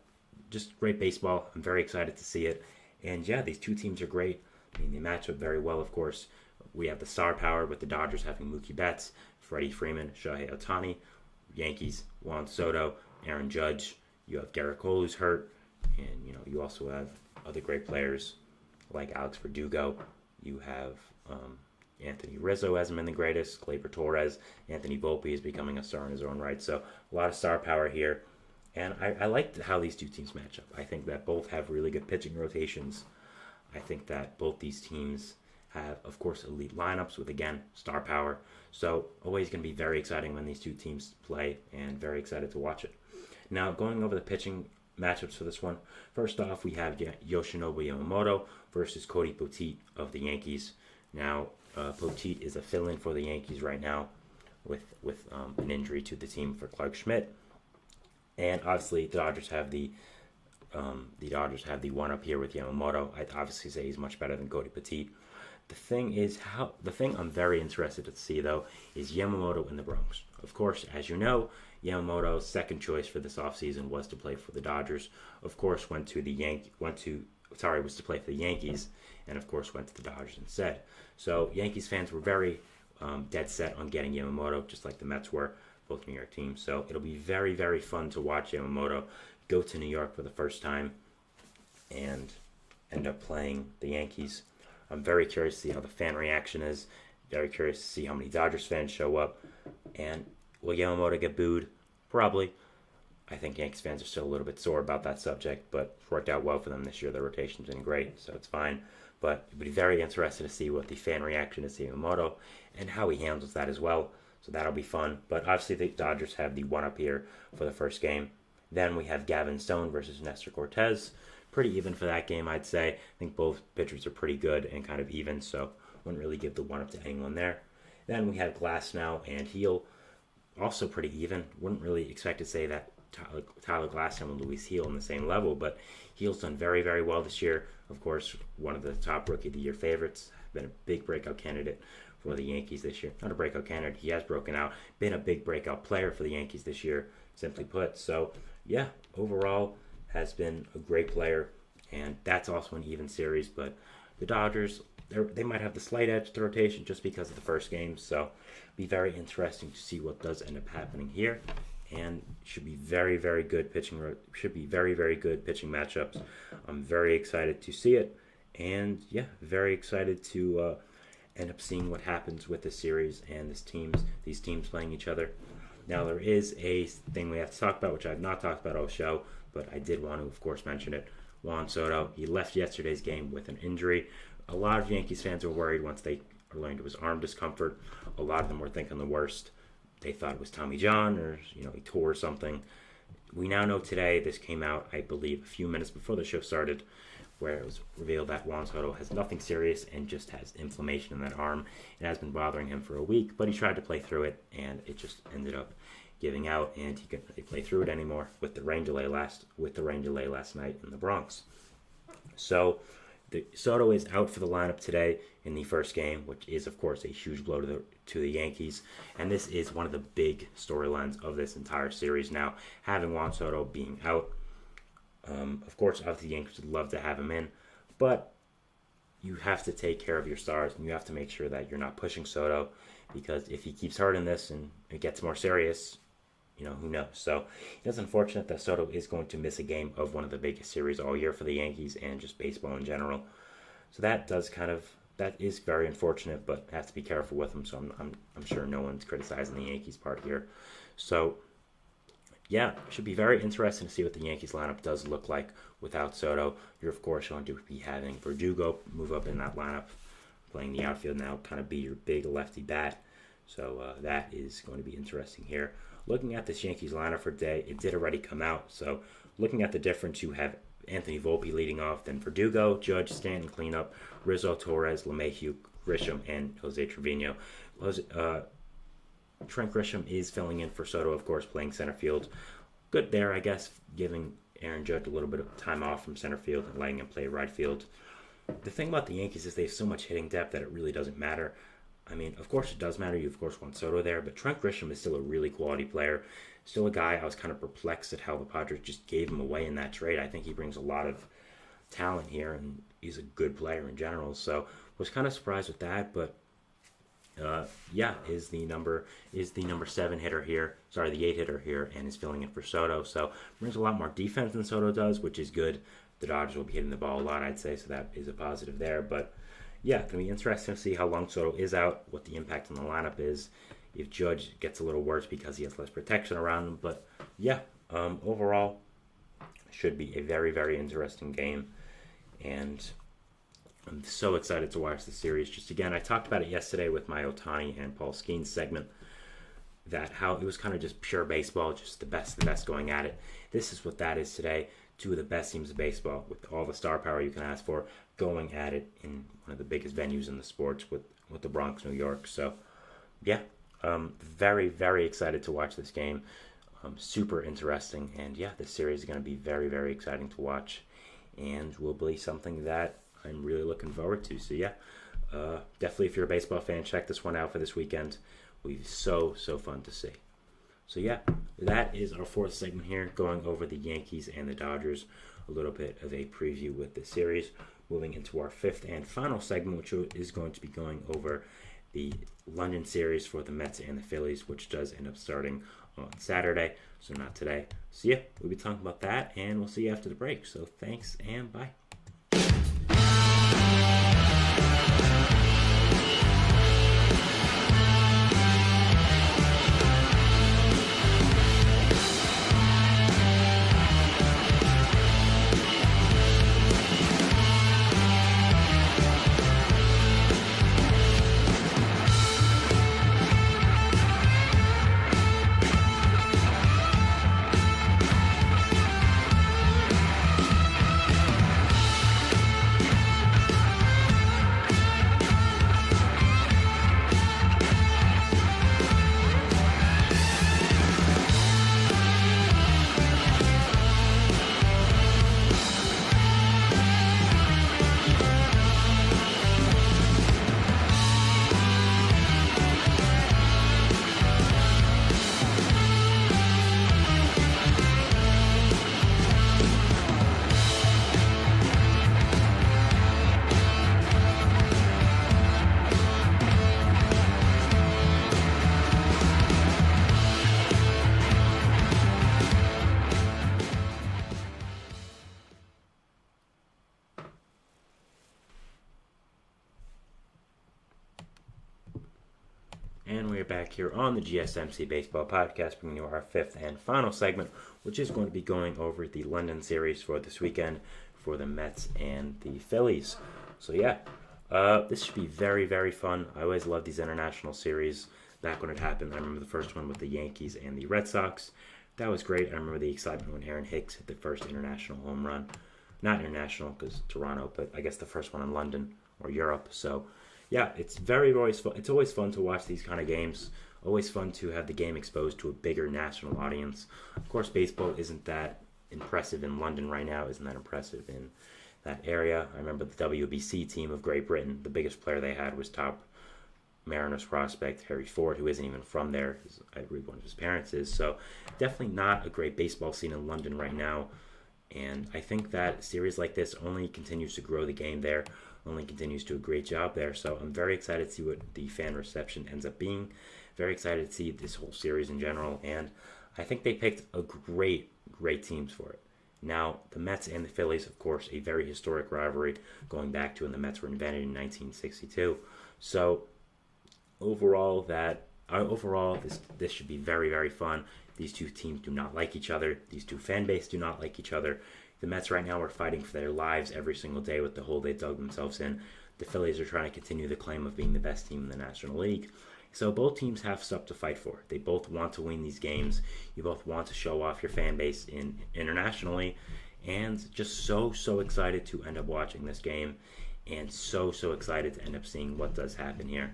just great baseball. I'm very excited to see it. And yeah, these two teams are great. I mean, they match up very well, of course. We have the star power with the Dodgers having Mookie Betts, Freddie Freeman, Shohei Ohtani. Yankees, Juan Soto, Aaron Judge. You have Garrett Cole, who's hurt. And, you also have other great players like Alex Verdugo. You have Anthony Rizzo hasn't been the greatest. Gleyber Torres, Anthony Volpe is becoming a star in his own right. So a lot of star power here. And I like how these two teams match up. I think that both have really good pitching rotations. I think that both these teams have, of course, elite lineups with, again, star power. So always going to be very exciting when these two teams play, and very excited to watch it. Now, going over the pitching matchups for this one. First off, we have Yoshinobu Yamamoto versus Cody Poteet of the Yankees. Now, Poteet is a fill-in for the Yankees right now with an injury to the team for Clark Schmidt. And obviously, the Dodgers have the one-up here with Yamamoto. I'd obviously say he's much better than Cody Poteet. The thing I'm very interested to see, though, is Yamamoto in the Bronx. Of course, as you know, Yamamoto's second choice for this offseason was to play for the Dodgers. Of course, was to play for the Yankees, and of course went to the Dodgers instead. So Yankees fans were very dead set on getting Yamamoto, just like the Mets were, both New York teams. So it'll be very, very fun to watch Yamamoto go to New York for the first time and end up playing the Yankees. I'm very curious to see how the fan reaction is. Very curious to see how many Dodgers fans show up. And will Yamamoto get booed? Probably. I think Yankees fans are still a little bit sore about that subject, but it's worked out well for them this year. Their rotation's been great, so it's fine. But it would be very interesting to see what the fan reaction is to Yamamoto and how he handles that as well. So that'll be fun. But obviously the Dodgers have the one-up here for the first game. Then we have Gavin Stone versus Nestor Cortez. Pretty even for that game, I'd say. I think both pitchers are pretty good and kind of even, so wouldn't really give the one-up to anyone there. Then we have Glasnow and Heel. Also pretty even. Wouldn't really expect to say that Tyler Glasnow and Luis Heel on the same level, but Heel's done very, very well this year. Of course, one of the top Rookie of the Year favorites. Been a big breakout candidate for the Yankees this year. Not a breakout candidate. He has broken out. Been a big breakout player for the Yankees this year, simply put. So, yeah, overall has been a great player, and that's also an even series. But the Dodgers, they might have the slight edge to the rotation just because of the first game. So, be very interesting to see what does end up happening here. And should be very, very good pitching. Should be very, very good pitching matchups. I'm very excited to see it, and yeah, very excited to end up seeing what happens with this series and these teams playing each other. Now, there is a thing we have to talk about, which I've not talked about all show, but I did want to, of course, mention it. Juan Soto, he left yesterday's game with an injury. A lot of Yankees fans were worried once they learned it was arm discomfort. A lot of them were thinking the worst. They thought it was Tommy John, or he tore or something. We now know today, this came out, I believe, a few minutes before the show started, where it was revealed that Juan Soto has nothing serious and just has inflammation in that arm. It has been bothering him for a week, but he tried to play through it, and it just ended up giving out, and he couldn't really play through it anymore with the rain delay last night in the Bronx. So Soto is out for the lineup today in the first game, which is, of course, a huge blow to the Yankees. And this is one of the big storylines of this entire series now, having Juan Soto being out. Of course, obviously, the Yankees would love to have him in, but you have to take care of your stars, and you have to make sure that you're not pushing Soto, because if he keeps hurting this and it gets more serious, who knows? So it is unfortunate that Soto is going to miss a game of one of the biggest series all year for the Yankees and just baseball in general. So that is very unfortunate, but have to be careful with him. So I'm sure no one's criticizing the Yankees part here. So yeah, it should be very interesting to see what the Yankees lineup does look like without Soto. You're of course going to be having Verdugo move up in that lineup, playing the outfield now, kind of be your big lefty bat. So that is going to be interesting here. Looking at this Yankees lineup for today, it did already come out. So looking at the difference, you have Anthony Volpe leading off, then Verdugo, Judge, Stanton cleanup, Rizzo, Torres, LeMahieu, Grisham, and Jose Trevino. Trent Grisham is filling in for Soto, of course, playing center field. Good there, I guess, giving Aaron Judge a little bit of time off from center field and letting him play right field. The thing about the Yankees is they have so much hitting depth that it really doesn't matter. I mean, of course it does matter. You, of course, want Soto there, but Trent Grisham is still a really quality player. Still a guy I was kind of perplexed at how the Padres just gave him away in that trade. I think he brings a lot of talent here, and he's a good player in general. So was kind of surprised with that, but is the number 7 hitter here. Sorry, the 8 hitter here, and is filling in for Soto. So brings a lot more defense than Soto does, which is good. The Dodgers will be hitting the ball a lot, I'd say, so that is a positive there. But yeah, it's going to be interesting to see how long Soto is out, what the impact on the lineup is, if Judge gets a little worse because he has less protection around him. But yeah, overall, should be a very, very interesting game. And I'm so excited to watch the series. Just again, I talked about it yesterday with my Ohtani and Paul Skeens segment, that how it was kind of just pure baseball, just the best going at it. This is what that is today. Two of the best teams of baseball with all the star power you can ask for, going at it in one of the biggest venues in the sports with the Bronx, New York. So yeah, very, very excited to watch this game. Super interesting. And yeah, this series is going to be very, very exciting to watch, and will be something that I'm really looking forward to. So yeah, definitely if you're a baseball fan, check this one out for this weekend. Will be so fun to see. So yeah, that is our fourth segment here, going over the Yankees and the Dodgers. A little bit of a preview with the series. Moving into our fifth and final segment, which is going to be going over the London series for the Mets and the Phillies, which does end up starting on Saturday, so not today. So yeah, we'll be talking about that, and we'll see you after the break. So thanks, and bye. And we're back here on the GSMC Baseball Podcast, bringing you our fifth and final segment, which is going to be going over the London series for this weekend for the Mets and the Phillies. So yeah, this should be very, very fun. I always love these international series. Back when it happened, I remember the first one with the Yankees and the Red Sox. That was great. I remember the excitement when Aaron Hicks hit the first international home run. Not international, because Toronto, but I guess the first one in London or Europe. So yeah, it's always fun. It's always fun to watch these kind of games. Always fun to have the game exposed to a bigger national audience. Of course, baseball isn't that impressive in London right now. Isn't that impressive in that area. I remember the WBC team of Great Britain. The biggest player they had was top Mariners prospect Harry Ford, who isn't even from there. I believe one of his parents is. So definitely not a great baseball scene in London right now. And I think that a series like this only continues to grow the game there, only continues to do a great job there. So I'm very excited to see what the fan reception ends up being. Very excited to see this whole series in general. And I think they picked a great teams for it. Now, the Mets and the Phillies, of course, a very historic rivalry going back to when the Mets were invented in 1962. So overall, this should be very, very fun. These two teams do not like each other. These two fan bases do not like each other. The Mets right now are fighting for their lives every single day with the hole they dug themselves in. The Phillies are trying to continue the claim of being the best team in the National League. So both teams have stuff to fight for. They both want to win these games. You both want to show off your fan base internationally. And just so excited to end up watching this game. And so excited to end up seeing what does happen here.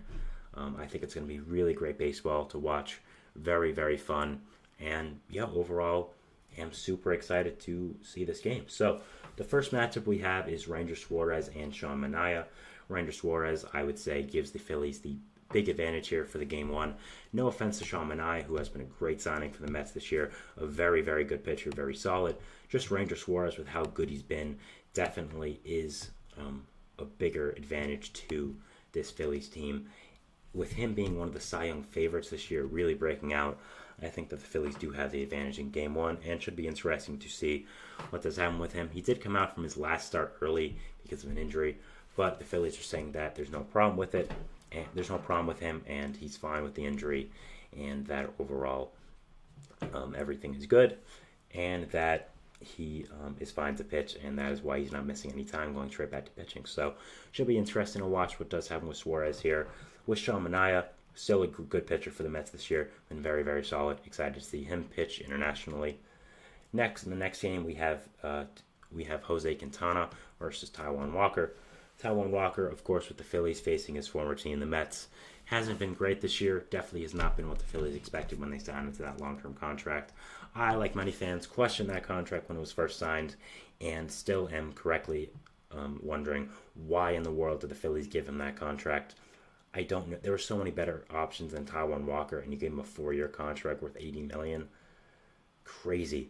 I think it's going to be really great baseball to watch. Very, very fun. And yeah, overall, I'm super excited to see this game. So the first matchup we have is Ranger Suarez and Sean Manaea. Ranger Suarez, I would say, gives the Phillies the big advantage here for the game one. No offense to Sean Manaea, who has been a great signing for the Mets this year. A very, very good pitcher, very solid. Just Ranger Suarez, with how good he's been, definitely is a bigger advantage to this Phillies team. With him being one of the Cy Young favorites this year, really breaking out, I think that the Phillies do have the advantage in game one, and should be interesting to see what does happen with him. He did come out from his last start early because of an injury, but the Phillies are saying that there's no problem with it. And there's no problem with him, and he's fine with the injury, and that overall everything is good, and that he is fine to pitch, and that is why he's not missing any time going straight back to pitching. So should be interesting to watch what does happen with Suarez here. With Sean Manaea, still a good pitcher for the Mets this year, been very, very solid. Excited to see him pitch internationally. Next, in the next game, we have Jose Quintana versus Taijuan Walker. Taijuan Walker, of course, with the Phillies facing his former team, the Mets, hasn't been great this year. Definitely has not been what the Phillies expected when they signed into that long-term contract. I, like many fans, questioned that contract when it was first signed, and still am correctly wondering why in the world did the Phillies give him that contract. I don't know. There were so many better options than Taijuan Walker, and you gave him a 4-year contract worth $80 million. Crazy.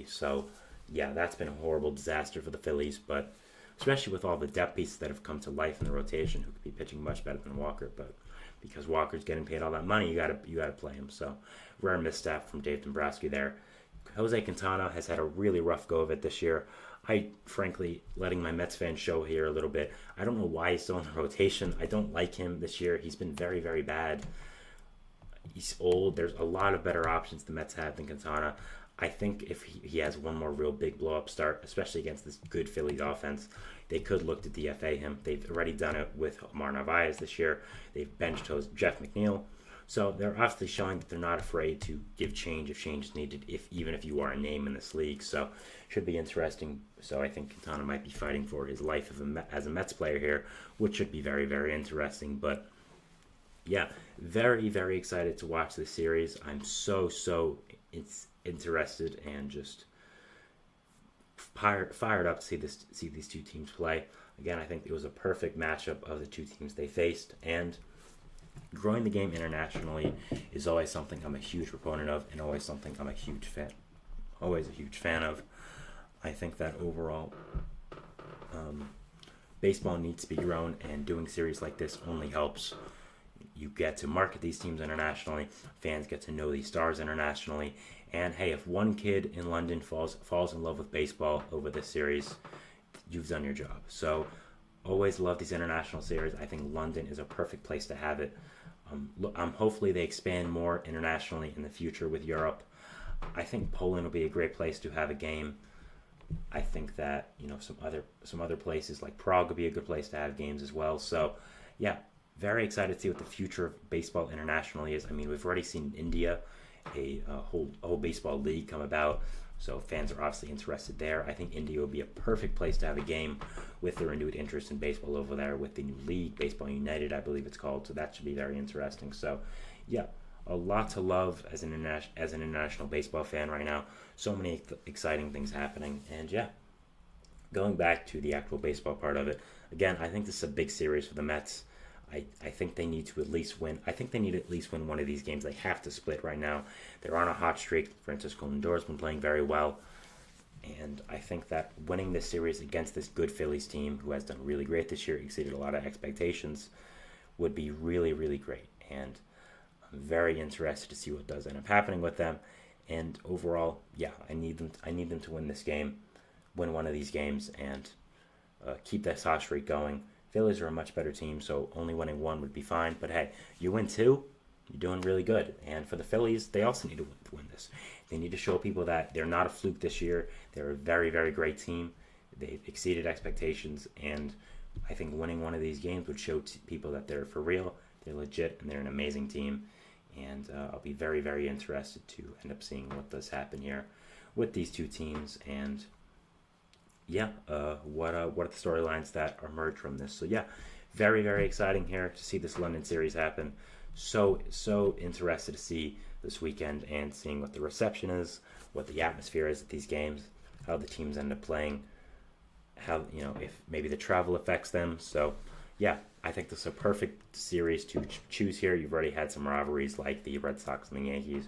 So, yeah, that's been a horrible disaster for the Phillies, but especially with all the depth pieces that have come to life in the rotation, who could be pitching much better than Walker. But because Walker's getting paid all that money, you gotta play him. So rare misstep from Dave Dombrowski there. Jose Quintana has had a really rough go of it this year. I, frankly, letting my Mets fans show here a little bit. I don't know why he's still in the rotation. I don't like him this year. He's been very, very bad. He's old. There's a lot of better options the Mets have than Quintana. I think if he has one more real big blow-up start, especially against this good Phillies offense, they could look to DFA him. They've already done it with Omar Narvaez this year. They've benched Jeff McNeil. So they're obviously showing that they're not afraid to give change if change is needed, even if you are a name in this league. So should be interesting. So I think Quintana might be fighting for his life as a Mets player here, which should be very, very interesting. But yeah, very, very excited to watch this series. I'm so interested and just fired up to see these two teams play. Again, I think it was a perfect matchup of the two teams they faced, and growing the game internationally is always something I'm a huge proponent of, and always something I'm a huge fan of. I think that overall baseball needs to be grown, and doing series like this only helps. You get to market these teams internationally, fans get to know these stars internationally, and hey, if one kid in London falls in love with baseball over this series, you've done your job. So always love these international series. I think London is a perfect place to have it. Hopefully they expand more internationally in the future with Europe. I think Poland will be a great place to have a game. I think that some other places like Prague would be a good place to have games as well. So yeah, very excited to see what the future of baseball internationally is. I mean, we've already seen India, a whole baseball league come about. So fans are obviously interested there. I think India would be a perfect place to have a game with the renewed interest in baseball over there with the new league, Baseball United, I believe it's called. So that should be very interesting. So yeah, a lot to love as an international baseball fan right now. So many exciting things happening. And yeah, going back to the actual baseball part of it, again, I think this is a big series for the Mets. I think they need to at least win. I think they need to at least win one of these games. They have to split right now. They're on a hot streak. Francisco Lindor's been playing very well. And I think that winning this series against this good Phillies team, who has done really great this year, exceeded a lot of expectations, would be really, really great. And I'm very interested to see what does end up happening with them. And overall, yeah, I need them to win this game, win one of these games, and keep that hot streak going. Phillies are a much better team, so only winning one would be fine. But hey, you win two, you're doing really good. And for the Phillies, they also need to win this. They need to show people that they're not a fluke this year. They're a very, very great team. They've exceeded expectations, and I think winning one of these games would show people that they're for real, they're legit, and they're an amazing team. And I'll be very, very interested to end up seeing what does happen here with these two teams. And yeah, what are the storylines that emerge from this? So yeah, very, very exciting here to see this London series happen. So interested to see this weekend and seeing what the reception is, what the atmosphere is at these games, how the teams end up playing, how, if maybe the travel affects them. So yeah, I think this is a perfect series to choose here. You've already had some rivalries like the Red Sox and the Yankees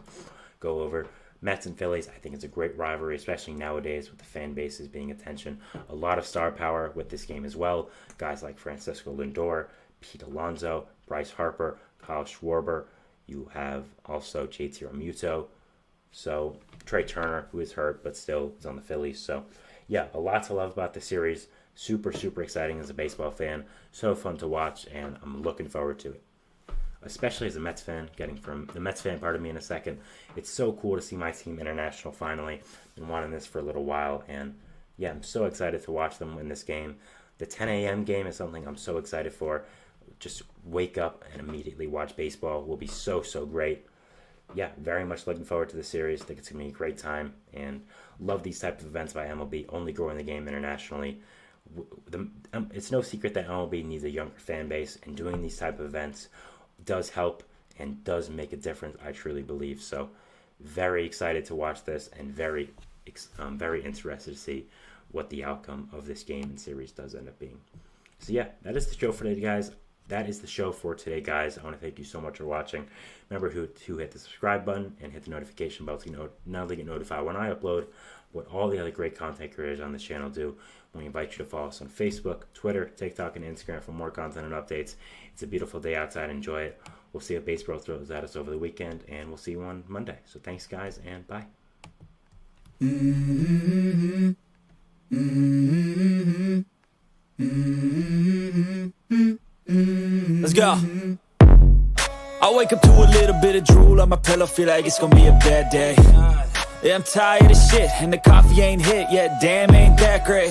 go over. Mets and Phillies, I think it's a great rivalry, especially nowadays with the fan bases being attention. A lot of star power with this game as well. Guys like Francisco Lindor, Pete Alonso, Bryce Harper, Kyle Schwarber. You have also JT Realmuto. So Trey Turner, who is hurt but still is on the Phillies. So yeah, a lot to love about the series. Super, super exciting as a baseball fan. So fun to watch, and I'm looking forward to it. Especially as a Mets fan, getting from the Mets fan part of me in a second. It's so cool to see my team international finally. Been wanting this for a little while, and yeah, I'm so excited to watch them win this game. The 10 a.m. game is something I'm so excited for. Just wake up and immediately watch baseball will be so, so great. Yeah, very much looking forward to the series. I think it's going to be a great time, and love these types of events by MLB, only growing the game internationally. It's no secret that MLB needs a younger fan base, and doing these type of events does help and does make a difference, I truly believe. So very excited to watch this, and very interested to see what the outcome of this game and series does end up being. So yeah, that is the show for today, guys. That is the show for today, guys. I want to thank you so much for watching. Remember to hit the subscribe button and hit the notification bell to not only get notified when I upload, what all the other great content creators on this channel do. We invite you to follow us on Facebook, Twitter, TikTok, and Instagram for more content and updates. It's a beautiful day outside. Enjoy it. We'll see if baseball throws at us over the weekend, and we'll see you on Monday. So thanks, guys, and bye. Let's go. I wake up to a little bit of drool on my pillow, feel like it's gonna be a bad day. Yeah, I'm tired of shit, and the coffee ain't hit yet, damn, ain't that great.